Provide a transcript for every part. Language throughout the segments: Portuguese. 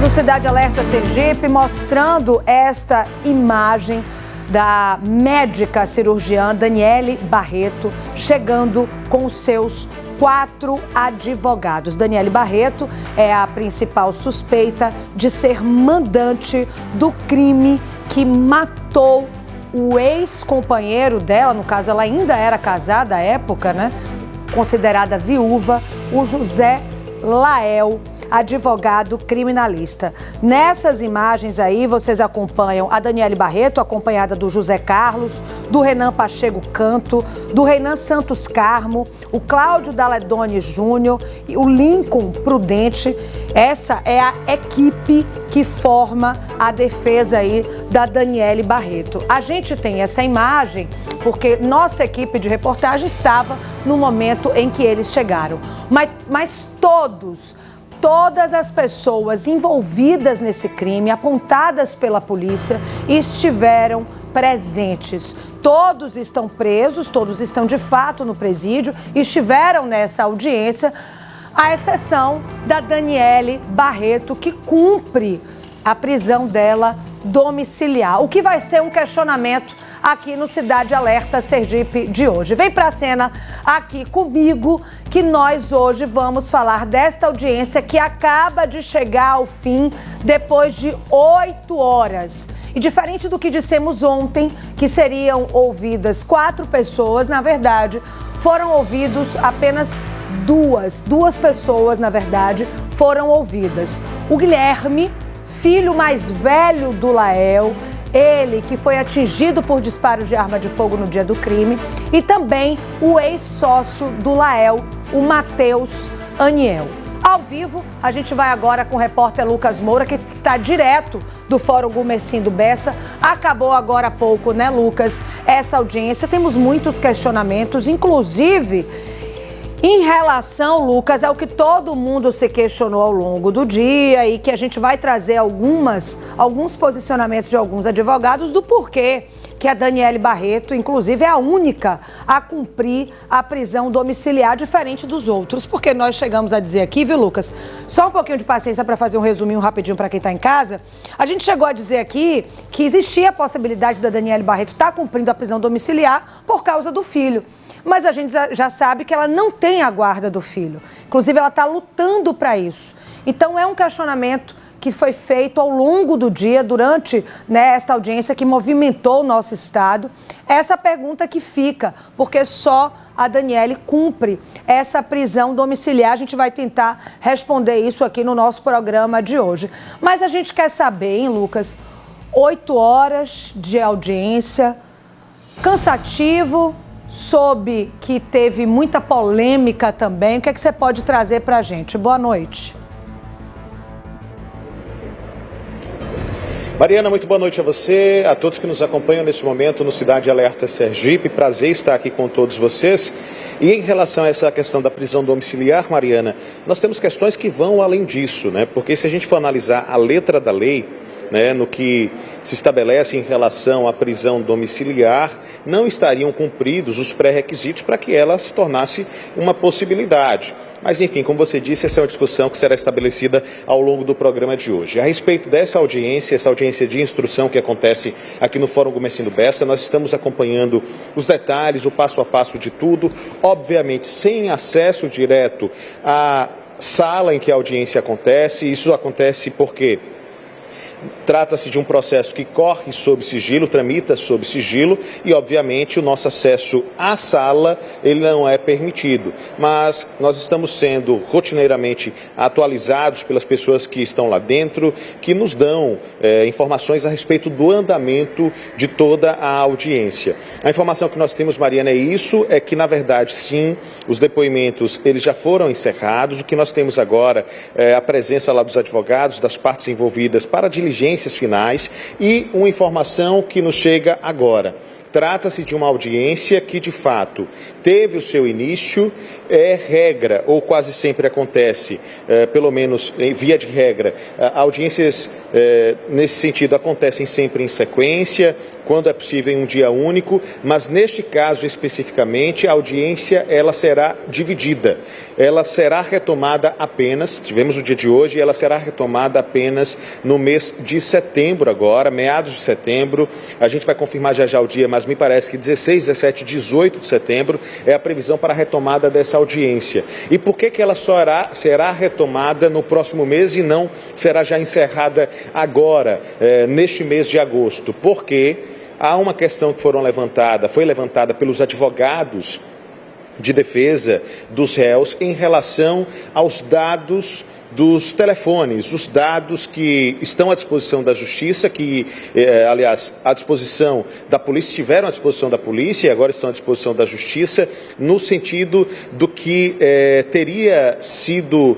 no Cidade Alerta Sergipe, mostrando esta imagem da médica cirurgiã Daniele Barreto chegando com os seus 4 advogados. Daniele Barreto é a principal suspeita de ser mandante do crime que matou o ex-companheiro dela, no caso ela ainda era casada à época, né? Considerada viúva, o José Lael, advogado criminalista. Nessas imagens aí, vocês acompanham a Daniele Barreto, acompanhada do José Carlos, do Renan Pacheco Canto, do Renan Santos Carmo, o Cláudio Daledoni Júnior e o Lincoln Prudente. Essa é a equipe que forma a defesa aí da Daniele Barreto. A gente tem essa imagem porque nossa equipe de reportagem estava no momento em que eles chegaram. Mas todas as pessoas envolvidas nesse crime, apontadas pela polícia, estiveram presentes. Todos estão presos, todos estão de fato no presídio, estiveram nessa audiência, à exceção da Daniele Barreto, que cumpre a prisão dela domiciliar. O que vai ser um questionamento aqui no Cidade Alerta Sergipe de hoje. Vem pra cena aqui comigo que nós hoje vamos falar desta audiência que acaba de chegar ao fim depois de 8 horas. E diferente do que dissemos ontem, que seriam ouvidas 4 pessoas, na verdade, foram ouvidos apenas duas pessoas, na verdade, foram ouvidas. O Guilherme, filho mais velho do Lael, ele que foi atingido por disparos de arma de fogo no dia do crime, e também o ex-sócio do Lael, o Matheus Aniel. Ao vivo, a gente vai agora com o repórter Lucas Moura, que está direto do Fórum Gumercindo Bessa. Acabou agora há pouco, né, Lucas, essa audiência. Temos muitos questionamentos, inclusive em relação, Lucas, ao que todo mundo se questionou ao longo do dia e que a gente vai trazer alguns posicionamentos de alguns advogados do porquê que a Daniele Barreto, inclusive, é a única a cumprir a prisão domiciliar, diferente dos outros. Porque nós chegamos a dizer aqui, viu, Lucas? Só um pouquinho de paciência para fazer um resuminho rapidinho para quem está em casa. A gente chegou a dizer aqui que existia a possibilidade da Daniele Barreto estar cumprindo a prisão domiciliar por causa do filho. Mas a gente já sabe que ela não tem a guarda do filho. Inclusive, ela está lutando para isso. Então, é um questionamento que foi feito ao longo do dia, durante, né, esta audiência que movimentou o nosso estado. Essa pergunta que fica, porque só a Daniele cumpre essa prisão domiciliar. A gente vai tentar responder isso aqui no nosso programa de hoje. Mas a gente quer saber, hein, Lucas? 8 horas de audiência, cansativo, soube que teve muita polêmica também. O que é que você pode trazer para a gente? Boa noite. Mariana, muito boa noite a você, a todos que nos acompanham nesse momento no Cidade Alerta Sergipe. Prazer estar aqui com todos vocês. E em relação a essa questão da prisão domiciliar, Mariana, nós temos questões que vão além disso, né? Porque se a gente for analisar a letra da lei, né, no que se estabelece em relação à prisão domiciliar, não estariam cumpridos os pré-requisitos para que ela se tornasse uma possibilidade. Mas, enfim, como você disse, essa é uma discussão que será estabelecida ao longo do programa de hoje. A respeito dessa audiência, essa audiência de instrução que acontece aqui no Fórum Gumercindo Bessa, nós estamos acompanhando os detalhes, o passo a passo de tudo, obviamente sem acesso direto à sala em que a audiência acontece. Isso acontece porque trata-se de um processo que corre sob sigilo, tramita sob sigilo e, obviamente, o nosso acesso à sala ele não é permitido. Mas nós estamos sendo rotineiramente atualizados pelas pessoas que estão lá dentro, que nos dão informações a respeito do andamento de toda a audiência. A informação que nós temos, Mariana, é que, na verdade, sim, os depoimentos eles já foram encerrados. O que nós temos agora é a presença lá dos advogados, das partes envolvidas para diligências finais e uma informação que nos chega agora. Trata-se de uma audiência que, de fato, teve o seu início, é regra, ou quase sempre acontece, pelo menos em via de regra, audiências nesse sentido acontecem sempre em sequência, quando é possível em um dia único, mas neste caso especificamente a audiência ela será dividida. Ela será retomada apenas, tivemos o dia de hoje, ela será retomada apenas no mês de setembro agora, meados de setembro. A gente vai confirmar já o dia, mas me parece que 16, 17, 18 de setembro é a previsão para a retomada dessa audiência. E por que ela será retomada no próximo mês e não será já encerrada agora, neste mês de agosto? Porque há uma questão que foi levantada pelos advogados de defesa dos réus em relação aos dados dos telefones, os dados que estão à disposição da Justiça, que, aliás, à disposição da polícia, estiveram à disposição da polícia e agora estão à disposição da Justiça, no sentido do que teria sido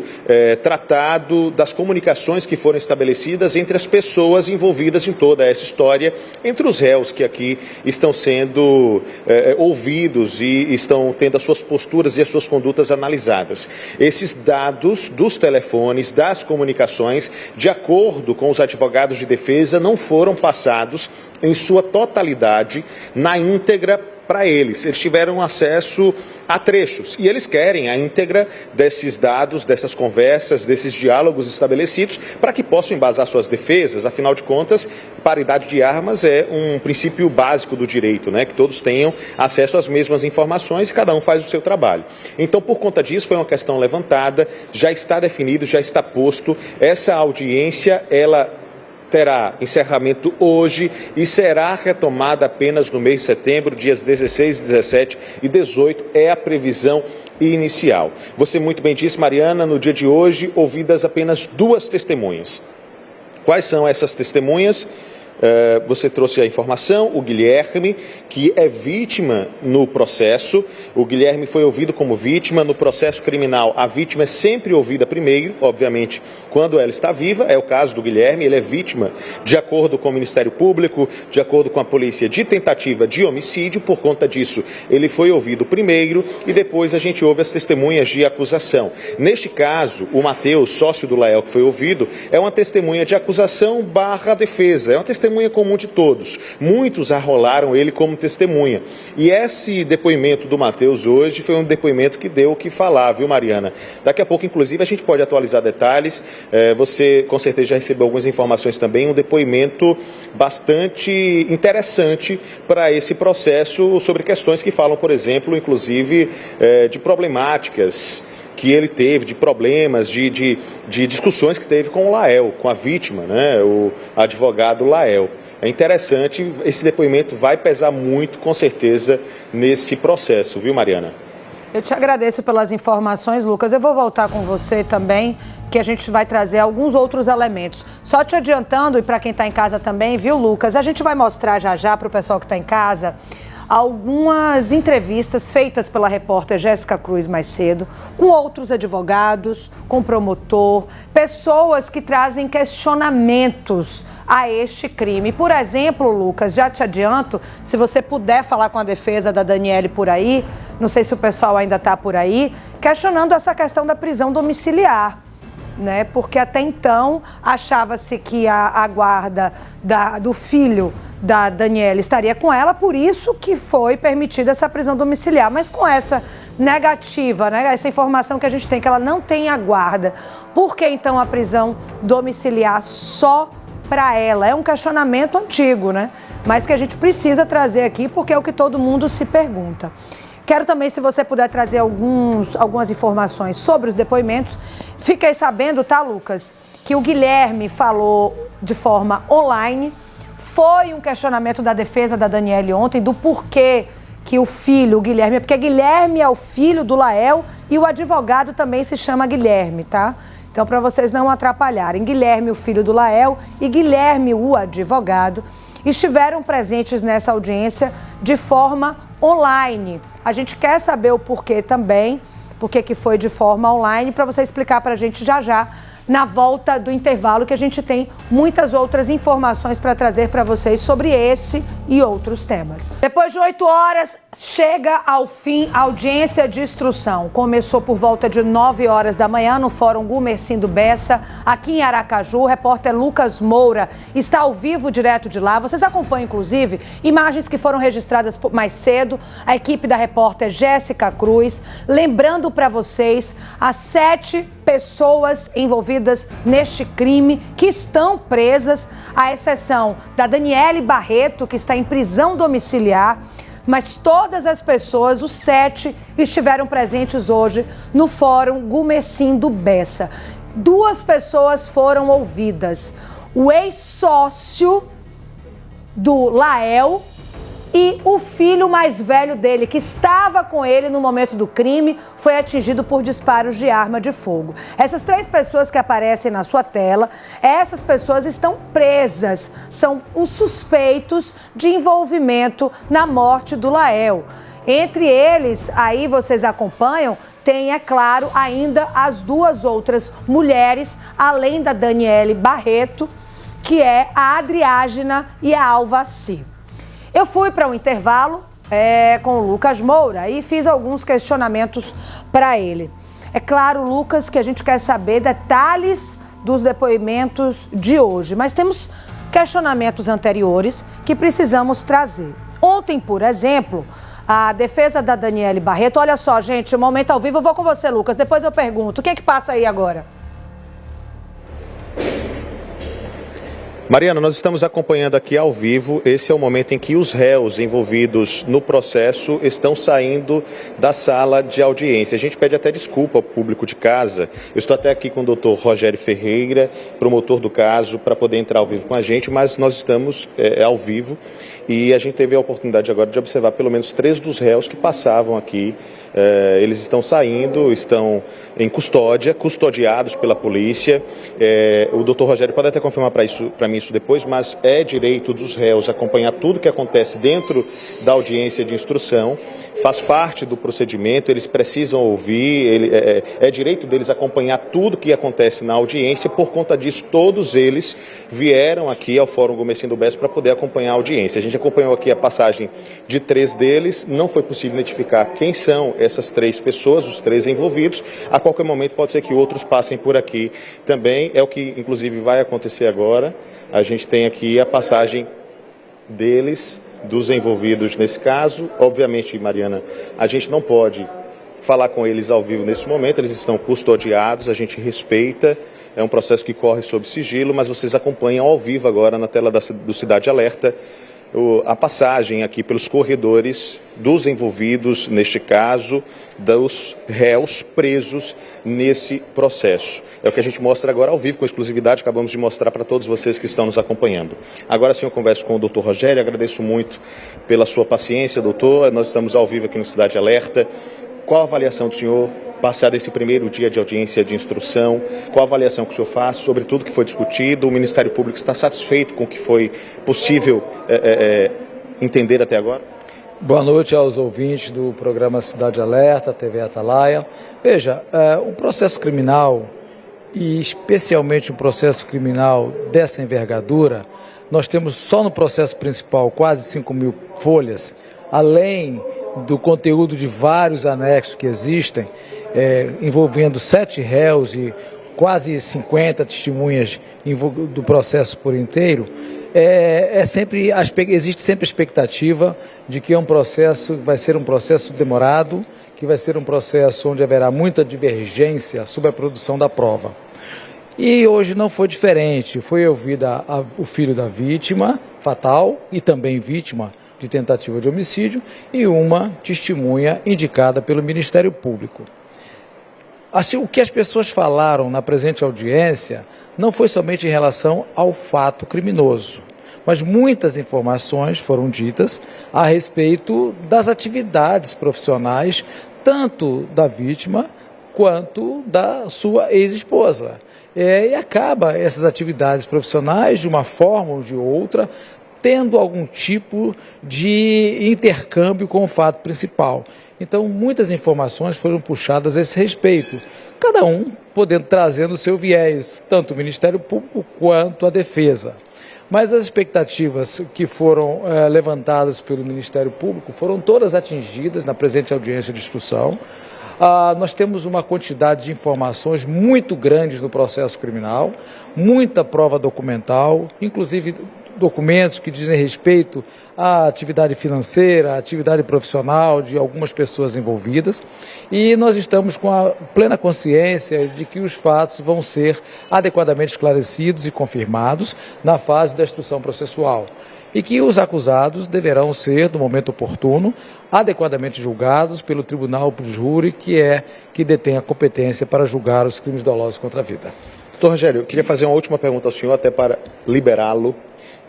tratado das comunicações que foram estabelecidas entre as pessoas envolvidas em toda essa história, entre os réus que aqui estão sendo ouvidos e estão tendo as suas posturas e as suas condutas analisadas. Esses dados dos telefones, das comunicações, de acordo com os advogados de defesa, não foram passados em sua totalidade, na íntegra, para eles. Eles tiveram acesso a trechos e eles querem a íntegra desses dados, dessas conversas, desses diálogos estabelecidos para que possam embasar suas defesas. Afinal de contas, paridade de armas é um princípio básico do direito, né? Que todos tenham acesso às mesmas informações e cada um faz o seu trabalho. Então, por conta disso, foi uma questão levantada, já está definido, já está posto. Essa audiência, ela terá encerramento hoje e será retomada apenas no mês de setembro, dias 16, 17 e 18, é a previsão inicial. Você muito bem disse, Mariana, no dia de hoje, ouvidas apenas 2 testemunhas. Quais são essas testemunhas? Você trouxe a informação, o Guilherme, que é vítima no processo. O Guilherme foi ouvido como vítima. No processo criminal, a vítima é sempre ouvida primeiro, obviamente, quando ela está viva. É o caso do Guilherme, ele é vítima, de acordo com o Ministério Público, de acordo com a polícia, de tentativa de homicídio. Por conta disso, ele foi ouvido primeiro e depois a gente ouve as testemunhas de acusação. Neste caso, o Matheus, sócio do Lael, que foi ouvido, é uma testemunha de acusação / defesa. É uma testemunha comum de todos. Muitos arrolaram ele como testemunha. E esse depoimento do Matheus hoje foi um depoimento que deu o que falar, viu, Mariana? Daqui a pouco, inclusive, a gente pode atualizar detalhes. Você, com certeza, já recebeu algumas informações também. Um depoimento bastante interessante para esse processo sobre questões que falam, por exemplo, inclusive, de problemáticas que ele teve, de problemas, de discussões que teve com o Lael, com a vítima, né, o advogado Lael. É interessante, esse depoimento vai pesar muito, com certeza, nesse processo, viu, Mariana? Eu te agradeço pelas informações, Lucas. Eu vou voltar com você também, que a gente vai trazer alguns outros elementos. Só te adiantando, e para quem está em casa também, viu, Lucas? A gente vai mostrar já para o pessoal que está em casa algumas entrevistas feitas pela repórter Jéssica Cruz mais cedo, com outros advogados, com promotor, pessoas que trazem questionamentos a este crime. Por exemplo, Lucas, já te adianto, se você puder falar com a defesa da Daniele por aí, não sei se o pessoal ainda está por aí, questionando essa questão da prisão domiciliar, né? Porque até então achava-se que a guarda do filho da Daniele estaria com ela, por isso que foi permitida essa prisão domiciliar. Mas com essa negativa, né, essa informação que a gente tem, que ela não tem a guarda, por que então a prisão domiciliar só para ela? É um questionamento antigo, né? Mas que a gente precisa trazer aqui, porque é o que todo mundo se pergunta. Quero também, se você puder trazer algumas informações sobre os depoimentos. Fiquei sabendo, tá, Lucas, que o Guilherme falou de forma online. Foi um questionamento da defesa da Daniele ontem do porquê que o filho, o Guilherme, porque Guilherme é o filho do Lael e o advogado também se chama Guilherme, tá? Então, para vocês não atrapalharem, Guilherme, o filho do Lael, e Guilherme, o advogado, estiveram presentes nessa audiência de forma online. A gente quer saber o porquê também, porque que foi de forma online, para você explicar para a gente já na volta do intervalo, que a gente tem muitas outras informações para trazer para vocês sobre esse e outros temas. Depois de 8 horas, chega ao fim a audiência de instrução. Começou por volta de 9 horas da manhã no Fórum Gumercindo Bessa, aqui em Aracaju. O repórter Lucas Moura está ao vivo direto de lá. Vocês acompanham, inclusive, imagens que foram registradas mais cedo. A equipe da repórter Jéssica Cruz. Lembrando para vocês as 7 pessoas envolvidas neste crime que estão presas, à exceção da Daniele Barreto, que está em prisão domiciliar, mas todas as pessoas, os 7, estiveram presentes hoje no Fórum Gumercindo Bessa. 2 pessoas foram ouvidas, o ex-sócio do Lael e o filho mais velho dele, que estava com ele no momento do crime, foi atingido por disparos de arma de fogo. Essas 3 pessoas que aparecem na sua tela, essas pessoas estão presas, são os suspeitos de envolvimento na morte do Lael. Entre eles, aí vocês acompanham, tem, é claro, ainda as 2 outras mulheres, além da Daniele Barreto, que é a Adriágena e a Alvaci. Eu fui para um intervalo com o Lucas Moura e fiz alguns questionamentos para ele. É claro, Lucas, que a gente quer saber detalhes dos depoimentos de hoje, mas temos questionamentos anteriores que precisamos trazer. Ontem, por exemplo, a defesa da Daniele Barreto, olha só, gente, o momento ao vivo, eu vou com você, Lucas, depois eu pergunto, o que é que passa aí agora? Mariana, nós estamos acompanhando aqui ao vivo. Esse é o momento em que os réus envolvidos no processo estão saindo da sala de audiência. A gente pede até desculpa ao público de casa. Eu estou até aqui com o doutor Rogério Ferreira, promotor do caso, para poder entrar ao vivo com a gente, mas nós estamos ao vivo e a gente teve a oportunidade agora de observar pelo menos 3 dos réus que passavam aqui. Eles estão saindo, estão em custódia, custodiados pela polícia. O doutor Rogério pode até confirmar para mim isso depois, mas é direito dos réus acompanhar tudo que acontece dentro da audiência de instrução, faz parte do procedimento, eles precisam ouvir, é direito deles acompanhar tudo que acontece na audiência. Por conta disso, todos eles vieram aqui ao Fórum Gumercindo Bessa para poder acompanhar a audiência. A gente acompanhou aqui a passagem de 3 deles, não foi possível identificar quem são essas 3 pessoas, os 3 envolvidos. A qualquer momento pode ser que outros passem por aqui também, é o que inclusive vai acontecer agora. A gente tem aqui a passagem deles, dos envolvidos nesse caso. Obviamente, Mariana, a gente não pode falar com eles ao vivo nesse momento, eles estão custodiados, a gente respeita, é um processo que corre sob sigilo, mas vocês acompanham ao vivo agora na tela do Cidade Alerta a passagem aqui pelos corredores dos envolvidos, neste caso, dos réus presos nesse processo. É o que a gente mostra agora ao vivo, com exclusividade, acabamos de mostrar para todos vocês que estão nos acompanhando. Agora sim eu converso com o doutor Rogério, agradeço muito pela sua paciência, doutor. Nós estamos ao vivo aqui no Cidade Alerta. Qual a avaliação do senhor, passado esse primeiro dia de audiência de instrução? Qual a avaliação que o senhor faz sobre tudo que foi discutido? O Ministério Público está satisfeito com o que foi possível entender até agora? Boa noite aos ouvintes do programa Cidade Alerta, TV Atalaia. Veja, um processo criminal, e especialmente um processo criminal dessa envergadura, nós temos só no processo principal quase 5.000 folhas, além do conteúdo de vários anexos que existem, envolvendo 7 réus e quase 50 testemunhas do processo por inteiro. Existe sempre a expectativa de que vai ser um processo demorado, que vai ser um processo onde haverá muita divergência sobre a produção da prova. E hoje não foi diferente, foi ouvida o filho da vítima fatal e também vítima de tentativa de homicídio e uma testemunha indicada pelo Ministério Público. Assim, o que as pessoas falaram na presente audiência não foi somente em relação ao fato criminoso, mas muitas informações foram ditas a respeito das atividades profissionais, tanto da vítima quanto da sua ex-esposa. E acaba essas atividades profissionais, de uma forma ou de outra, tendo algum tipo de intercâmbio com o fato principal. Então, muitas informações foram puxadas a esse respeito, cada um podendo trazendo o seu viés, tanto o Ministério Público quanto a Defesa. Mas as expectativas que foram levantadas pelo Ministério Público foram todas atingidas na presente audiência de instrução. Nós temos uma quantidade de informações muito grande no processo criminal, muita prova documental, inclusive documentos que dizem respeito à atividade financeira, à atividade profissional de algumas pessoas envolvidas, e nós estamos com a plena consciência de que os fatos vão ser adequadamente esclarecidos e confirmados na fase da instrução processual, e que os acusados deverão ser, no momento oportuno, adequadamente julgados pelo Tribunal do Júri, que detém a competência para julgar os crimes dolosos contra a vida. Doutor Rogério, eu queria fazer uma última pergunta ao senhor, até para liberá-lo.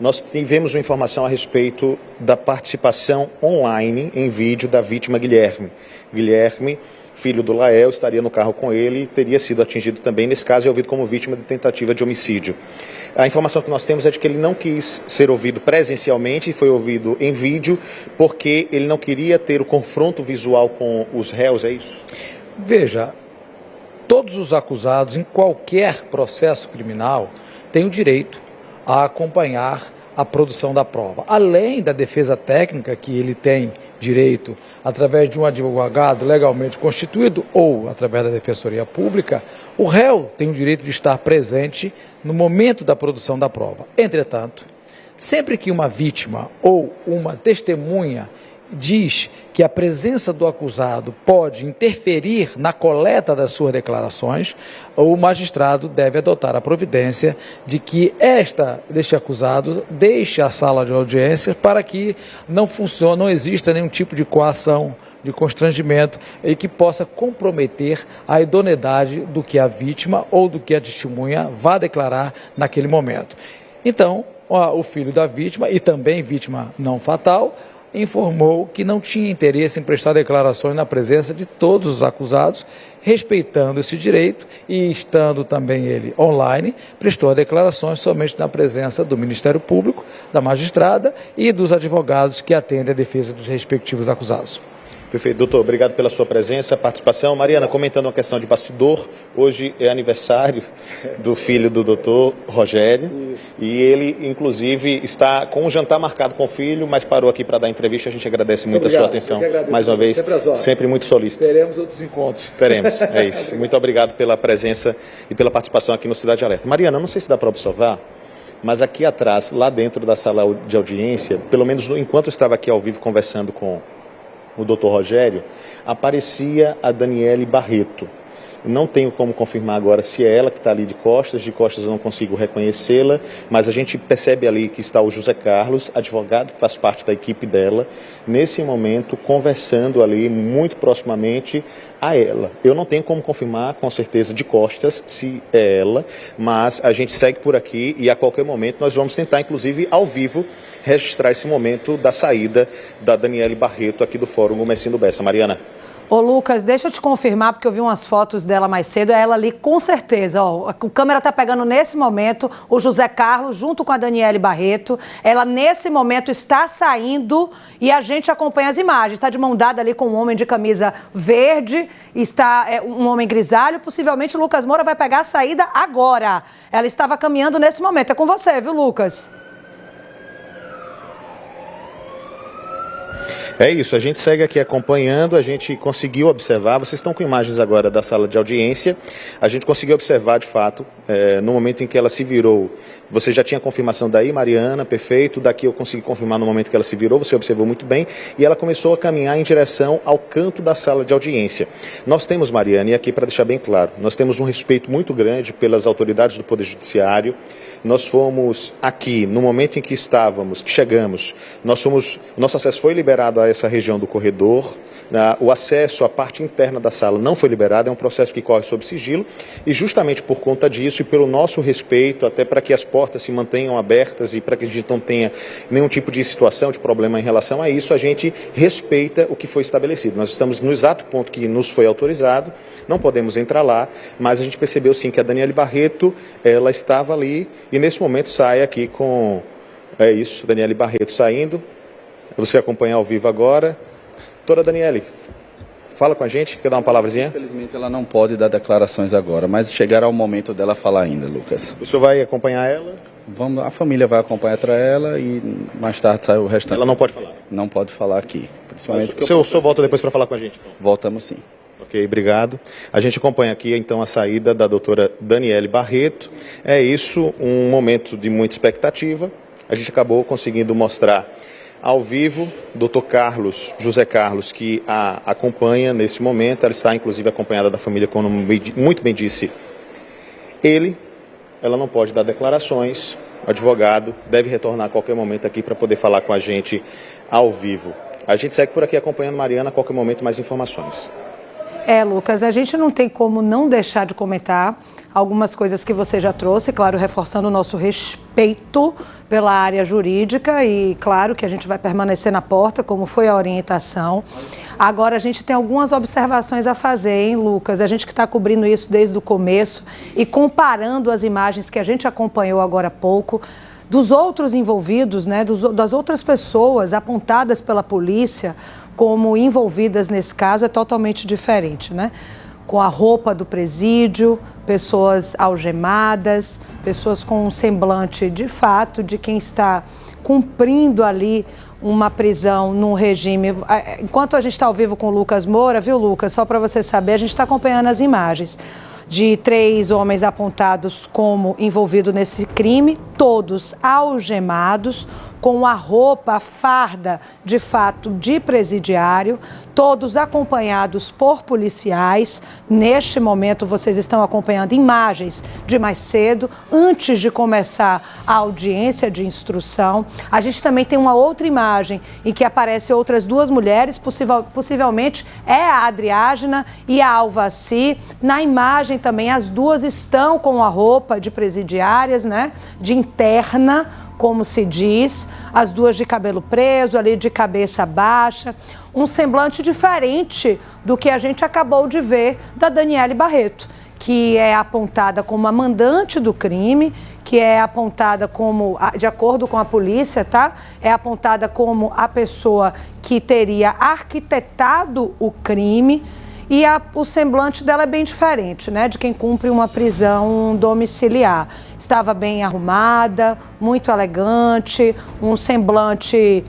Nós tivemos uma informação a respeito da participação online em vídeo da vítima Guilherme. Guilherme, filho do Lael, estaria no carro com ele e teria sido atingido também, nesse caso, é ouvido como vítima de tentativa de homicídio. A informação que nós temos é de que ele não quis ser ouvido presencialmente, foi ouvido em vídeo, porque ele não queria ter o confronto visual com os réus, é isso? Veja, todos os acusados em qualquer processo criminal têm o direito a acompanhar a produção da prova. Além da defesa técnica, que ele tem direito através de um advogado legalmente constituído ou através da Defensoria Pública, o réu tem o direito de estar presente no momento da produção da prova. Entretanto, sempre que uma vítima ou uma testemunha diz que a presença do acusado pode interferir na coleta das suas declarações, o magistrado deve adotar a providência de que deste acusado deixe a sala de audiência para que não exista nenhum tipo de coação, de constrangimento e que possa comprometer a idoneidade do que a vítima ou do que a testemunha vá declarar naquele momento. Então, o filho da vítima, e também vítima não fatal, informou que não tinha interesse em prestar declarações na presença de todos os acusados, respeitando esse direito e estando também ele online, prestou declarações somente na presença do Ministério Público, da magistrada e dos advogados que atendem a defesa dos respectivos acusados. Perfeito, doutor, obrigado pela sua presença, participação. Mariana, comentando uma questão de bastidor, hoje é aniversário do filho do doutor Rogério. Isso. E ele, inclusive, está com um jantar marcado com o filho, mas parou aqui para dar entrevista. A gente agradece muito a sua atenção, mais uma vez, sempre muito solícito. Teremos outros encontros. Teremos, é isso. Muito obrigado pela presença e pela participação aqui no Cidade Alerta. Mariana, não sei se dá para observar, mas aqui atrás, lá dentro da sala de audiência, pelo menos enquanto eu estava aqui ao vivo conversando com o doutor Rogério, aparecia a Daniele Barreto. Não tenho como confirmar agora se é ela que está ali de costas eu não consigo reconhecê-la, mas a gente percebe ali que está o José Carlos, advogado que faz parte da equipe dela, nesse momento conversando ali muito proximamente a ela. Eu não tenho como confirmar com certeza de costas se é ela, mas a gente segue por aqui e a qualquer momento nós vamos tentar, inclusive ao vivo, registrar esse momento da saída da Daniele Barreto aqui do Fórum Gomercindo Bessa. Mariana. Ô Lucas, deixa eu te confirmar, porque eu vi umas fotos dela mais cedo, é ela ali com certeza, ó, o câmera tá pegando nesse momento o José Carlos junto com a Daniele Barreto, ela nesse momento está saindo e a gente acompanha as imagens, está de mão dada ali com um homem de camisa verde, está um homem grisalho, possivelmente o Lucas Moura vai pegar a saída agora, ela estava caminhando nesse momento, é com você, viu Lucas? É isso, a gente segue aqui acompanhando, a gente conseguiu observar, vocês estão com imagens agora da sala de audiência, a gente conseguiu observar de fato, no momento em que ela se virou, você já tinha confirmação daí, Mariana, perfeito, daqui eu consegui confirmar no momento que ela se virou, você observou muito bem, e ela começou a caminhar em direção ao canto da sala de audiência. Nós temos, Mariana, e aqui para deixar bem claro, nós temos um respeito muito grande pelas autoridades do Poder Judiciário, nós fomos aqui, no momento em que estávamos, que chegamos, nosso acesso foi liberado a essa região do corredor, o acesso à parte interna da sala não foi liberado, é um processo que corre sob sigilo, e justamente por conta disso e pelo nosso respeito, até para que as portas se mantenham abertas e para que a gente não tenha nenhum tipo de situação, de problema em relação a isso, a gente respeita o que foi estabelecido. Nós estamos no exato ponto que nos foi autorizado, não podemos entrar lá, mas a gente percebeu sim que a Daniele Barreto, ela estava ali e nesse momento sai aqui com, é isso, Daniele Barreto saindo, você acompanhar ao vivo agora. Doutora Daniele, fala com a gente, quer dar uma palavrazinha? Infelizmente ela não pode dar declarações agora, mas chegará o momento dela falar ainda, Lucas. O senhor vai acompanhar ela? A família vai acompanhar para ela e mais tarde sai o restante. Ela não pode falar? Não pode falar aqui. Principalmente O senhor volta depois para falar com a gente? Então. Voltamos sim. Ok, obrigado. A gente acompanha aqui então a saída da doutora Daniele Barreto. É isso, um momento de muita expectativa. A gente acabou conseguindo mostrar ao vivo Dr. José Carlos, que a acompanha nesse momento. Ela está inclusive acompanhada da família, como muito bem disse ela não pode dar declarações. O advogado deve retornar a qualquer momento aqui para poder falar com a gente ao vivo. A gente segue por aqui acompanhando Mariana, a qualquer momento mais informações. Lucas, a gente não tem como não deixar de comentar algumas coisas que você já trouxe, claro, reforçando o nosso respeito pela área jurídica e, claro, que a gente vai permanecer na porta, como foi a orientação. Agora, a gente tem algumas observações a fazer, hein, Lucas? A gente que está cobrindo isso desde o começo e comparando as imagens que a gente acompanhou agora há pouco, dos outros envolvidos, né, das outras pessoas apontadas pela polícia como envolvidas nesse caso, é totalmente diferente, né? Com a roupa do presídio, pessoas algemadas, pessoas com um semblante de fato de quem está cumprindo ali uma prisão num regime. Enquanto a gente está ao vivo com o Lucas Moura, viu, Lucas? Só para você saber, a gente está acompanhando as imagens de 3 homens apontados como envolvidos nesse crime, todos algemados, com a roupa, a farda, de fato, de presidiário, todos acompanhados por policiais. Neste momento, vocês estão acompanhando imagens de mais cedo, antes de começar a audiência de instrução. A gente também tem uma outra imagem em que aparecem outras 2 mulheres, possivelmente é a Adriágena e a Alvaci. Na imagem também, as 2 estão com a roupa de presidiárias, né, de interna, como se diz, as 2 de cabelo preso, ali de cabeça baixa, um semblante diferente do que a gente acabou de ver da Daniele Barreto, que é apontada como a mandante do crime, que é apontada como, de acordo com a polícia, tá? É apontada como a pessoa que teria arquitetado o crime. E o semblante dela é bem diferente, né, de quem cumpre uma prisão domiciliar. Estava bem arrumada, muito elegante, um semblante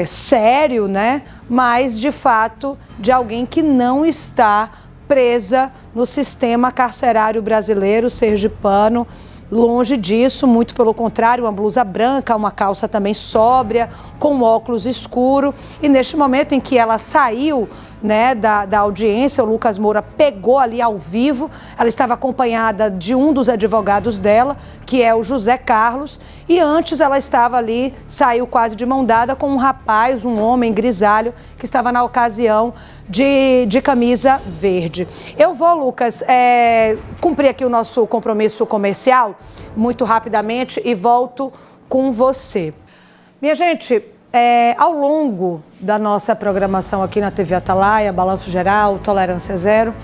sério, né, mas de fato de alguém que não está presa no sistema carcerário brasileiro, sergipano. Longe disso, muito pelo contrário, uma blusa branca, uma calça também sóbria, com óculos escuro. E neste momento em que ela saiu, né, da audiência, o Lucas Moura pegou ali ao vivo, ela estava acompanhada de um dos advogados dela, que é o José Carlos, e antes ela estava ali, saiu quase de mão dada com um rapaz, um homem grisalho, que estava na ocasião de camisa verde. Eu vou, Lucas, cumprir aqui o nosso compromisso comercial muito rapidamente e volto com você. Minha gente, ao longo da nossa programação aqui na TV Atalaia, Balanço Geral, Tolerância Zero,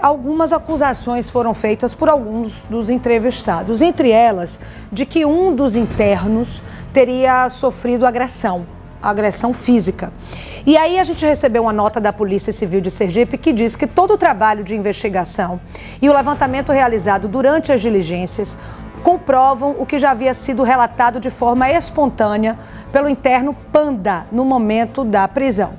algumas acusações foram feitas por alguns dos entrevistados, entre elas de que um dos internos teria sofrido agressão física. E aí a gente recebeu uma nota da Polícia Civil de Sergipe que diz que todo o trabalho de investigação e o levantamento realizado durante as diligências comprovam o que já havia sido relatado de forma espontânea pelo interno Panda no momento da prisão.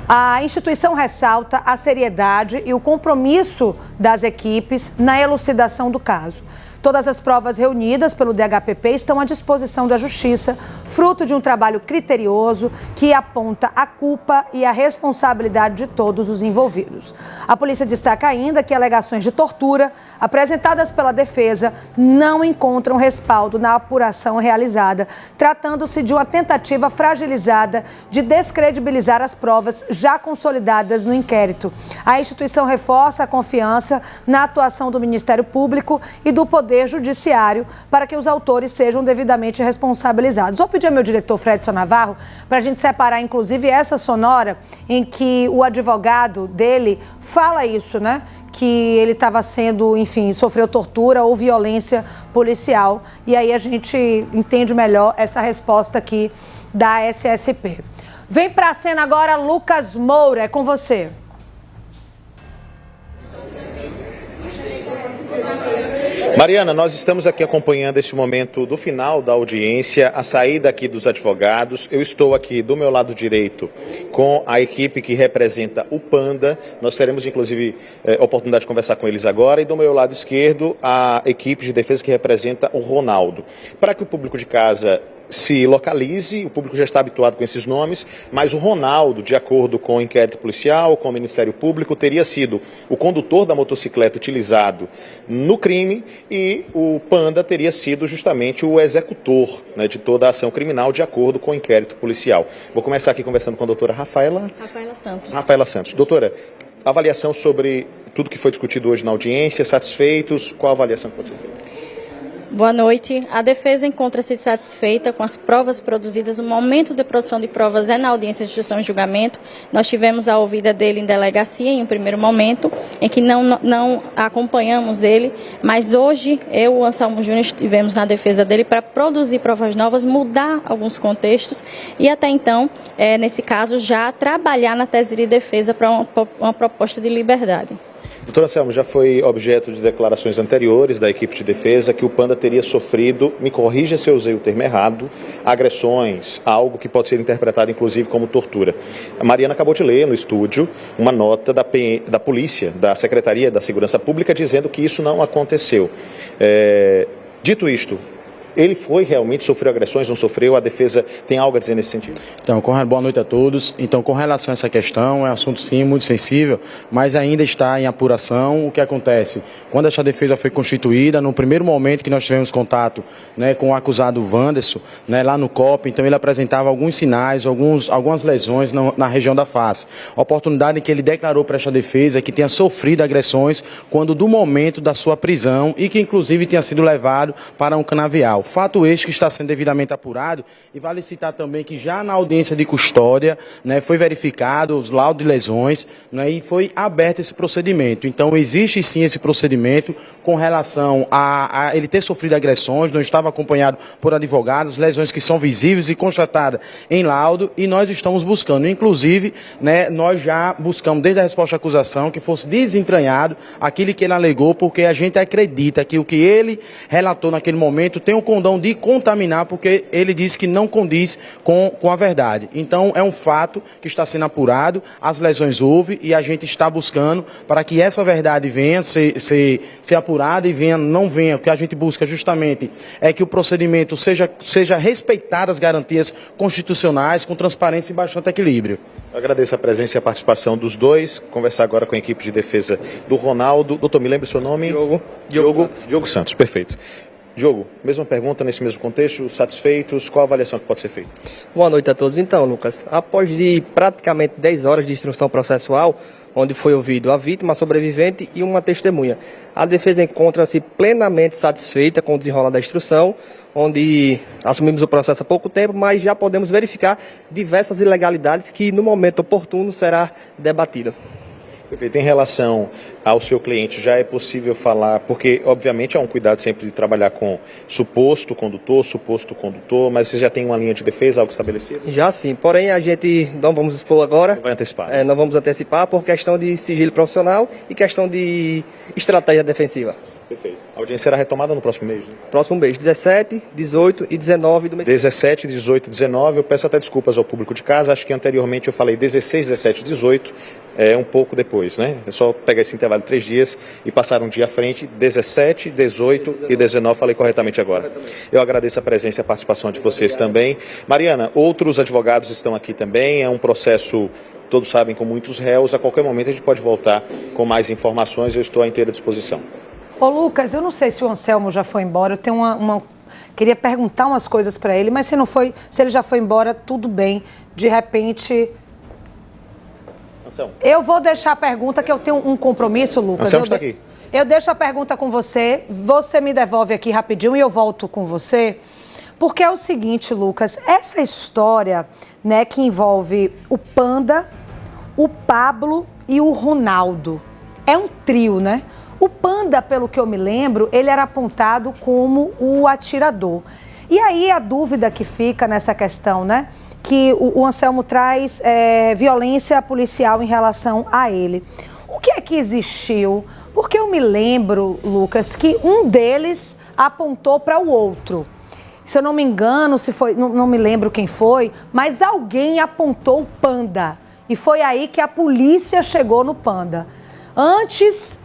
A instituição ressalta a seriedade e o compromisso das equipes na elucidação do caso. Todas as provas reunidas pelo DHPP estão à disposição da Justiça, fruto de um trabalho criterioso que aponta a culpa e a responsabilidade de todos os envolvidos. A polícia destaca ainda que alegações de tortura apresentadas pela defesa não encontram respaldo na apuração realizada, tratando-se de uma tentativa fragilizada de descredibilizar as provas já consolidadas no inquérito. A instituição reforça a confiança na atuação do Ministério Público e do Poder Judiciário para que os autores sejam devidamente responsabilizados. Vou pedir ao meu diretor Fredson Navarro para a gente separar, inclusive, essa sonora em que o advogado dele fala isso, né? Que ele estava sendo, enfim, sofreu tortura ou violência policial. E aí a gente entende melhor essa resposta aqui da SSP. Vem pra cena agora, Lucas Moura, é com você. Mariana, nós estamos aqui acompanhando esse momento do final da audiência, a saída aqui dos advogados. Eu estou aqui do meu lado direito com a equipe que representa o Panda. Nós teremos, inclusive, oportunidade de conversar com eles agora. E do meu lado esquerdo, a equipe de defesa que representa o Ronaldo. Para que o público de casa se localize, o público já está habituado com esses nomes, mas o Ronaldo, de acordo com o inquérito policial, com o Ministério Público, teria sido o condutor da motocicleta utilizado no crime e o Panda teria sido justamente o executor, né, de toda a ação criminal, de acordo com o inquérito policial. Vou começar aqui conversando com a doutora Rafaela Santos. Rafaela Santos. Doutora, avaliação sobre tudo que foi discutido hoje na audiência, satisfeitos? Qual a avaliação que pode ser feita? Boa noite. A defesa encontra-se satisfeita com as provas produzidas. O momento de produção de provas é na audiência de instrução e julgamento. Nós tivemos a ouvida dele em delegacia em um primeiro momento, em que não acompanhamos ele, mas hoje eu e o Anselmo Júnior estivemos na defesa dele para produzir provas novas, mudar alguns contextos e até então, nesse caso, já trabalhar na tese de defesa para uma proposta de liberdade. Doutor Anselmo, já foi objeto de declarações anteriores da equipe de defesa que o Panda teria sofrido, me corrija se eu usei o termo errado, agressões, algo que pode ser interpretado inclusive como tortura. A Mariana acabou de ler no estúdio uma nota da polícia, da Secretaria da Segurança Pública, dizendo que isso não aconteceu. Dito isto, ele realmente sofreu agressões, não sofreu? A defesa tem algo a dizer nesse sentido? Então, boa noite a todos. Então, com relação a essa questão, é um assunto sim muito sensível, mas ainda está em apuração. O que acontece? Quando essa defesa foi constituída, no primeiro momento que nós tivemos contato, né, com o acusado Wanderson, né, lá no COP, então ele apresentava alguns sinais, algumas lesões na região da face. A oportunidade que ele declarou para essa defesa é que tenha sofrido agressões quando do momento da sua prisão e que inclusive tenha sido levado para um canavial. Fato este que está sendo devidamente apurado, e vale citar também que já na audiência de custódia, né, foi verificado os laudos de lesões, né, e foi aberto esse procedimento. Então existe sim esse procedimento com relação a ele ter sofrido agressões, não estava acompanhado por advogados, lesões que são visíveis e constatadas em laudo, e nós estamos buscando, inclusive, né, nós já buscamos desde a resposta à acusação que fosse desentranhado aquilo que ele alegou, porque a gente acredita que o que ele relatou naquele momento tem um condão de contaminar, porque ele disse que não condiz com a verdade. Então, é um fato que está sendo apurado, as lesões houve e a gente está buscando para que essa verdade venha ser apurada e não venha. O que a gente busca justamente é que o procedimento seja respeitar as garantias constitucionais com transparência e bastante equilíbrio. Eu agradeço a presença e a participação dos dois. Conversar agora com a equipe de defesa do Ronaldo. Doutor, me lembra o seu nome? Diogo Santos, perfeito. Diogo, mesma pergunta nesse mesmo contexto, satisfeitos? Qual a avaliação que pode ser feita? Boa noite a todos. Então, Lucas, após de praticamente 10 horas de instrução processual, onde foi ouvido a vítima, a sobrevivente e uma testemunha, a defesa encontra-se plenamente satisfeita com o desenrolar da instrução, onde assumimos o processo há pouco tempo, mas já podemos verificar diversas ilegalidades que no momento oportuno será debatido. Perfeito. Em relação ao seu cliente, já é possível falar, porque obviamente há um cuidado sempre de trabalhar com suposto condutor, mas você já tem uma linha de defesa, algo estabelecido? Já sim, porém a gente não vamos expor agora. Não vai antecipar. Não vamos antecipar por questão de sigilo profissional e questão de estratégia defensiva. Perfeito. A audiência será retomada no próximo mês, né? Próximo mês, 17, 18 e 19 do mês. 17, 18 e 19, eu peço até desculpas ao público de casa, acho que anteriormente eu falei 16, 17 e 18, um pouco depois, né? É só pegar esse intervalo de 3 dias e passar um dia à frente, 17, 18 e 19, falei corretamente agora. Eu agradeço a presença e a participação de vocês também. Mariana, outros advogados estão aqui também, é um processo, todos sabem, com muitos réus, a qualquer momento a gente pode voltar com mais informações, eu estou à inteira disposição. Ô Lucas, eu não sei se o Anselmo já foi embora, eu tenho queria perguntar umas coisas para ele, mas se ele já foi embora, tudo bem. De repente... Anselmo. Eu vou deixar a pergunta, que eu tenho um compromisso, Lucas. Anselmo está aqui. Eu deixo a pergunta com você, você me devolve aqui rapidinho e eu volto com você. Porque é o seguinte, Lucas, essa história, né, que envolve o Panda, o Pablo e o Ronaldo, é um trio, né? O Panda, pelo que eu me lembro, ele era apontado como o atirador. E aí a dúvida que fica nessa questão, né? que o Anselmo traz violência policial em relação a ele. O que é que existiu? Porque eu me lembro, Lucas, que um deles apontou para o outro. Se eu não me engano, se foi, não me lembro quem foi, mas alguém apontou o Panda. E foi aí que a polícia chegou no Panda. Antes,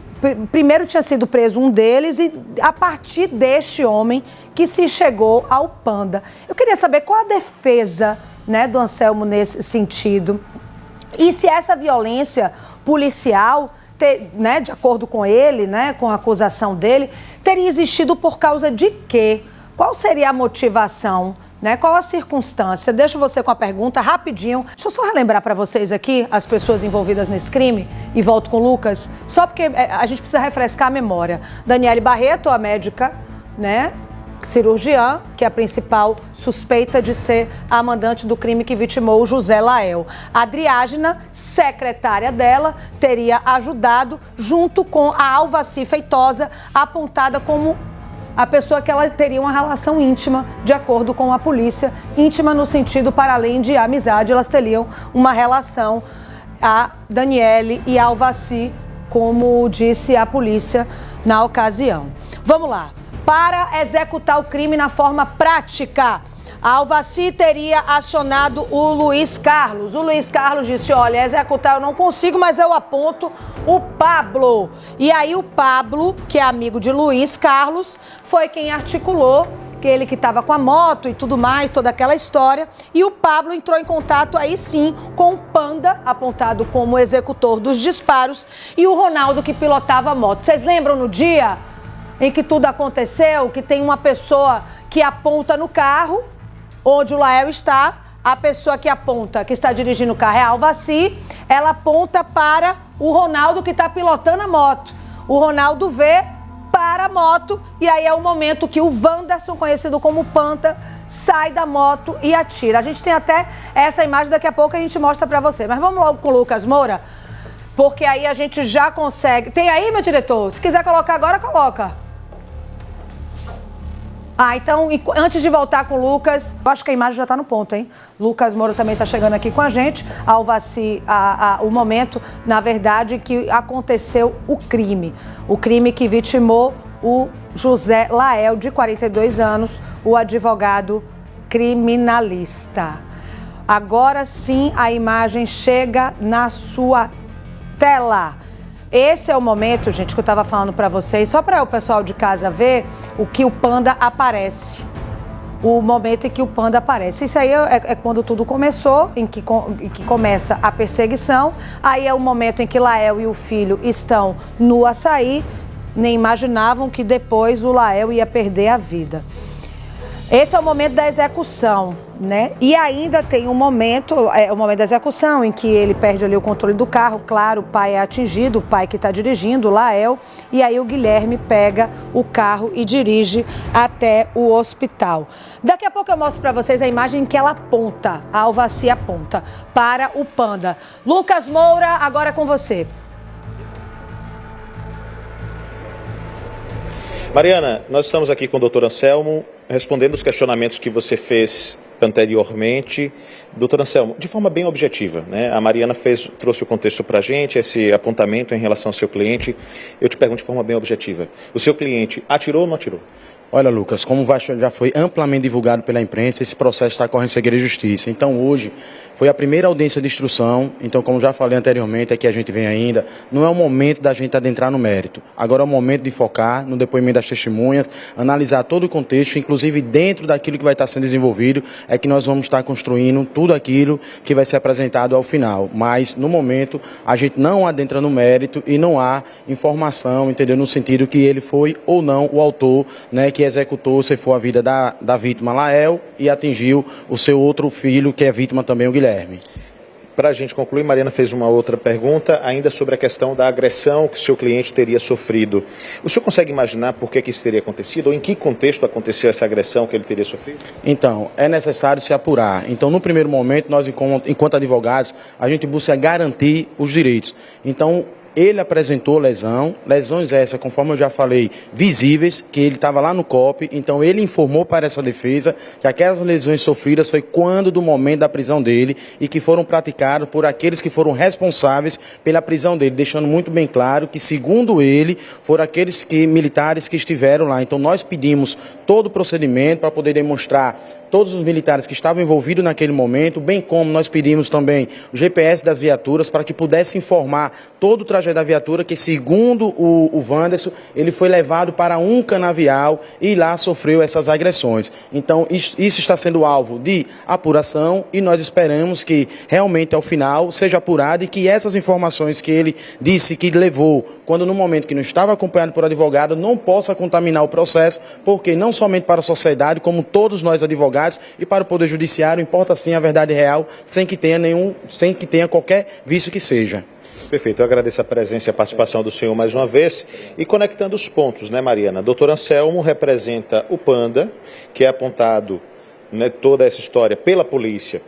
primeiro tinha sido preso um deles e a partir deste homem que se chegou ao Panda. Eu queria saber qual a defesa, né, do Anselmo nesse sentido. E se essa violência policial, né, de acordo com ele, né, com a acusação dele, teria existido por causa de quê? Qual seria a motivação, né? Qual a circunstância? Deixo você com a pergunta rapidinho. Deixa eu só relembrar para vocês aqui as pessoas envolvidas nesse crime e volto com o Lucas, só porque a gente precisa refrescar a memória. Daniele Barreto, a médica, né, cirurgiã, que é a principal suspeita de ser a mandante do crime que vitimou o José Lael. A Adriágena, secretária dela, teria ajudado junto com a Alvaci Feitosa, apontada como a pessoa que ela teria uma relação íntima, de acordo com a polícia, íntima no sentido para além de amizade, elas teriam uma relação, a Daniele e a Alvaci, como disse a polícia na ocasião. Vamos lá. Para executar o crime na forma prática, a Alvaci teria acionado o Luiz Carlos. O Luiz Carlos disse, olha, executar eu não consigo, mas eu aponto o Pablo. E aí o Pablo, que é amigo de Luiz Carlos, foi quem articulou, que ele que estava com a moto e tudo mais, toda aquela história. E o Pablo entrou em contato aí sim com o Panda, apontado como executor dos disparos, e o Ronaldo, que pilotava a moto. Vocês lembram no dia em que tudo aconteceu, que tem uma pessoa que aponta no carro, onde o Lael está, a pessoa que aponta, que está dirigindo o carro é a Alvaci, ela aponta para o Ronaldo que está pilotando a moto. O Ronaldo vê, para a moto, e aí é o momento que o Wanderson, conhecido como Panda, sai da moto e atira. A gente tem até essa imagem, daqui a pouco a gente mostra para você. Mas vamos logo com o Lucas Moura, porque aí a gente já consegue... Tem aí, meu diretor? Se quiser colocar agora, coloca. Então, antes de voltar com o Lucas, eu acho que a imagem já está no ponto, hein? Lucas Moura também está chegando aqui com a gente. A Alvaci, o momento, na verdade, que aconteceu o crime. O crime que vitimou o José Lael, de 42 anos, o advogado criminalista. Agora sim, a imagem chega na sua tela. Esse é o momento, gente, que eu estava falando para vocês, só para o pessoal de casa ver o que o Panda aparece. O momento em que o Panda aparece. Isso aí é quando tudo começou, em que começa a perseguição. Aí é o momento em que Lael e o filho estão no açaí. Nem imaginavam que depois o Lael ia perder a vida. Esse é o momento da execução, né? E ainda tem um momento, o momento da execução, em que ele perde ali o controle do carro. Claro, o pai é atingido, o pai que está dirigindo, o Lael. E aí o Guilherme pega o carro e dirige até o hospital. Daqui a pouco eu mostro para vocês a imagem em que ela aponta, a Alvaci aponta, para o Panda. Lucas Moura, agora é com você. Mariana, nós estamos aqui com o doutor Anselmo, respondendo os questionamentos que você fez anteriormente. Doutor Anselmo, de forma bem objetiva, né? A Mariana trouxe o contexto para a gente, esse apontamento em relação ao seu cliente. Eu te pergunto de forma bem objetiva, o seu cliente atirou ou não atirou? Olha, Lucas, como já foi amplamente divulgado pela imprensa, esse processo está correndo segredo de justiça. Então, hoje, foi a primeira audiência de instrução. Então, como já falei anteriormente, aqui a gente vem ainda, não é o momento da gente adentrar no mérito. Agora é o momento de focar no depoimento das testemunhas, analisar todo o contexto, inclusive dentro daquilo que vai estar sendo desenvolvido, é que nós vamos estar construindo tudo aquilo que vai ser apresentado ao final. Mas, no momento, a gente não adentra no mérito e não há informação, entendeu? No sentido que ele foi ou não o autor, né, que executou, se for a vida da vítima Lael e atingiu o seu outro filho, que é vítima também, o Guilherme. Para a gente concluir, Mariana fez uma outra pergunta, ainda sobre a questão da agressão que o seu cliente teria sofrido. O senhor consegue imaginar por que isso teria acontecido, ou em que contexto aconteceu essa agressão que ele teria sofrido? Então, é necessário se apurar. Então, no primeiro momento, nós, enquanto advogados, a gente busca garantir os direitos. Então, Ele apresentou lesões essas, conforme eu já falei, visíveis, que ele estava lá no COP, então ele informou para essa defesa que aquelas lesões sofridas foi quando do momento da prisão dele e que foram praticadas por aqueles que foram responsáveis pela prisão dele, deixando muito bem claro que, segundo ele, foram aqueles militares que estiveram lá. Então nós pedimos todo o procedimento para poder demonstrar todos os militares que estavam envolvidos naquele momento, bem como nós pedimos também o GPS das viaturas para que pudesse informar todo o trajeto da viatura, que segundo o Wanderson, ele foi levado para um canavial e lá sofreu essas agressões. Então isso está sendo alvo de apuração e nós esperamos que realmente ao final seja apurado e que essas informações que ele disse que levou, quando no momento que não estava acompanhado por advogado, não possa contaminar o processo, porque não somente para a sociedade, como todos nós advogados, e para o Poder Judiciário importa sim a verdade real, sem que tenha qualquer vício que seja. Perfeito, eu agradeço a presença e a participação do senhor mais uma vez. E conectando os pontos, né, Mariana? Doutor Anselmo representa o Panda, que é apontado, né, toda essa história pela polícia,